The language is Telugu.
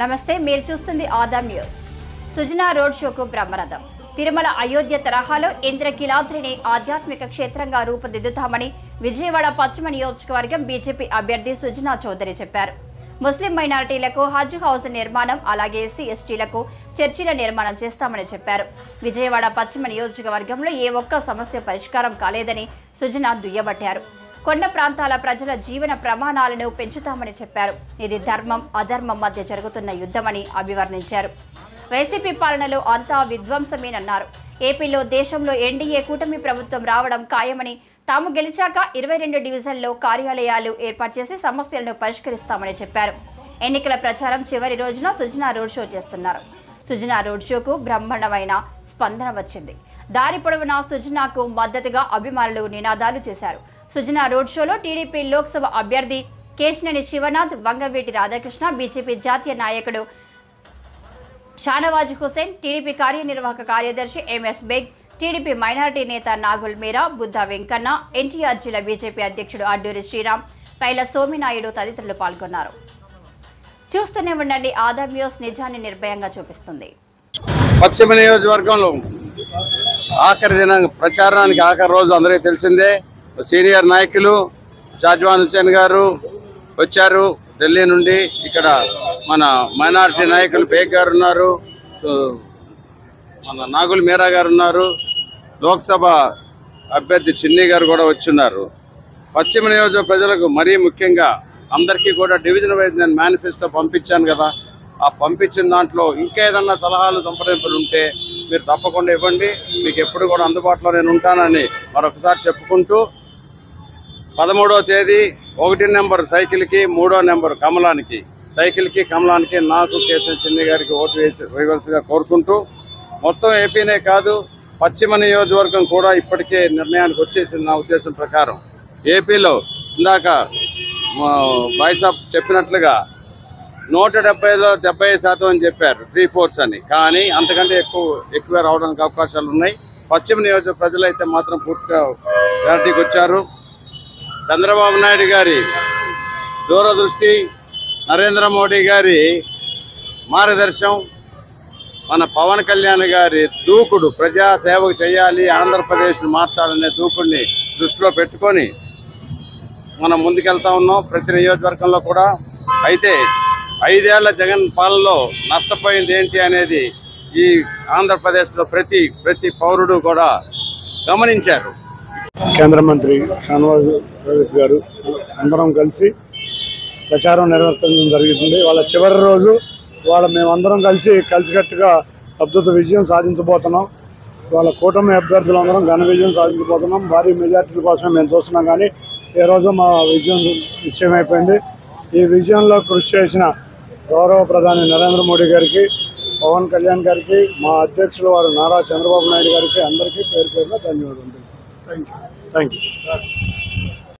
నమస్తే, మీరు చూస్తుంది ఆదాం న్యూస్. సుజనా రోడ్ షోకు బ్రహ్మరథం. తిరుమల అయోధ్య తరహాలో ఇంద్రకీలాద్రిని ఆధ్యాత్మిక క్షేత్రంగా రూపుదిద్దుతామని విజయవాడ పశ్చిమ నియోజకవర్గం బీజేపీ అభ్యర్థి సుజనా చౌదరి చెప్పారు. ముస్లిం మైనారిటీలకు హజ్ హౌస్ నిర్మాణం, అలాగే ఎస్సీ ఎస్టీలకు చర్చిల నిర్మాణం చేస్తామని చెప్పారు. విజయవాడ పశ్చిమ నియోజకవర్గంలో ఏ ఒక్క సమస్య పరిష్కారం కాలేదని సుజనా దుయ్యబట్టారు. కొండ ప్రాంతాల ప్రజల జీవన ప్రమాణాలను పెంచుతామని చెప్పారు. ఇది ధర్మం అధర్మం మధ్య జరుగుతున్న యుద్ధమని అభివర్ణించారు. వైసీపీ పాలనలో అంతా విధ్వంసమేనన్నారు. ఏపీలో దేశంలో ఎన్డీఏ కూటమి ప్రభుత్వం రావడం ఖాయమని, తాము గెలిచాక 22 డివిజన్లో కార్యాలయాలు ఏర్పాటు చేసి సమస్యలను పరిష్కరిస్తామని చెప్పారు. ఎన్నికల ప్రచారం చివరి రోజున సుజనా రోడ్ షో చేస్తున్నారు. సుజనా రోడ్ షోకు బ్రహ్మాండమైన స్పందన వచ్చింది. దారి పొడవునా సుజనాకు మద్దతుగా అభిమానులు నినాదాలు చేశారు. సుజనా రోడ్ షోలో టీడీపీ లోక్సభ అభ్యర్థి కేశినేని శివనాథ్, వంగవీటి రాధాకృష్ణ, బీజేపీ జాతీయ నాయకుడు షానవాజ్ హుసేన్, టీడీపీ కార్యనిర్వాహక కార్యదర్శి ఎంఎస్ బేగ్, టీడీపీ మైనారిటీ నేత నాగుల్ మీరా, బుద్ధ వెంకన్న, ఎన్టీఆర్ జిల్లా బీజేపీ అధ్యక్షుడు అడ్డూరి శ్రీరామ్, పైల సోమినాయుడు తదితరులు పాల్గొన్నారు. చూస్తూనే ఉండండి, ఆదాం న్యూస్ నిజాన్ని నిర్భయంగా చూపిస్తుంది. పశ్చిమ నియోజకవర్గంలో ఆఖరి దిన ప్రచారానికి ఆఖరి రోజు అందరికీ తెలిసిందే. సీనియర్ నాయకులు షాజవాన్ హుసేన్ గారు వచ్చారు ఢిల్లీ నుండి. ఇక్కడ మన మైనారిటీ నాయకులు బేగ్ గారు ఉన్నారు, మన నాగుల్ మీరా గారు ఉన్నారు, లోక్సభ అభ్యర్థి చిన్ని గారు కూడా వచ్చున్నారు. పశ్చిమ నియోజక ప్రజలకు మరీ ముఖ్యంగా అందరికీ కూడా డివిజన్ వైజ్ నేను మేనిఫెస్టో పంపించాను కదా. ఆ పంపించిన దాంట్లో ఇంకేదన్నా సలహాలు సంప్రదింపులు ఉంటే మీరు తప్పకుండా ఇవ్వండి. మీకు ఎప్పుడు కూడా అందుబాటులో నేను ఉంటానని మరొకసారి చెప్పుకుంటూ 13వ తేదీ 1 నెంబర్ సైకిల్కి, 3వ నెంబర్ కమలానికి, సైకిల్కి కమలానికి నాకు కేశవ చిన్ని గారికి ఓటు వేయవలసిగా కోరుకుంటూ, మొత్తం ఏపీనే కాదు పశ్చిమ నియోజకవర్గం కూడా ఇప్పటికే నిర్ణయానికి వచ్చేసింది. నా ఉద్దేశం ప్రకారం ఏపీలో ఇందాక బాయ్సాబ్ చెప్పినట్లుగా 170లో 70% అని చెప్పారు, 3/4 అని. కానీ అంతకంటే ఎక్కువ రావడానికి అవకాశాలు ఉన్నాయి. పశ్చిమ నియోజక ప్రజలైతే మాత్రం పూర్తిగా క్లారిటీకి వచ్చారు. చంద్రబాబు నాయుడు గారి దూరదృష్టి, నరేంద్ర మోడీ గారి మార్గదర్శనం, మన పవన్ కళ్యాణ్ గారి దూకుడు, ప్రజాసేవకు చేయాలి, ఆంధ్రప్రదేశ్ను మార్చాలనే దూకుడిని దృష్టిలో పెట్టుకొని మనం ముందుకెళ్తా ఉన్నాం ప్రతి నియోజకవర్గంలో కూడా. అయితే 5 ఏళ్ల జగన్ పాలనలో నష్టపోయింది ఏంటి అనేది ఈ ఆంధ్రప్రదేశ్లో ప్రతి పౌరుడు కూడా గమనించారు. కేంద్ర మంత్రి షానవాజ్ గారు అందరం కలిసి ప్రచారం నిర్వర్తించడం జరుగుతుంది. వాళ్ళ చివరి రోజు మేమందరం కలిసికట్టుగా అద్భుత విజయం సాధించబోతున్నాం. వాళ్ళ కూటమి అభ్యర్థులందరం ఘన విజయం సాధించబోతున్నాం. భారీ మెజార్టీల కోసం మేము చూస్తున్నాం, కానీ ఈ రోజు మా విజయం నిశ్చయమైపోయింది. ఈ విజయంలో కృషి చేసిన గౌరవ ప్రధాని నరేంద్ర మోడీ గారికి, పవన్ కళ్యాణ్ గారికి, మా అధ్యక్షులు వారు నారా చంద్రబాబు నాయుడు గారికి అందరికీ పేరు పేరుగా ధన్యవాదాలు. Thank you.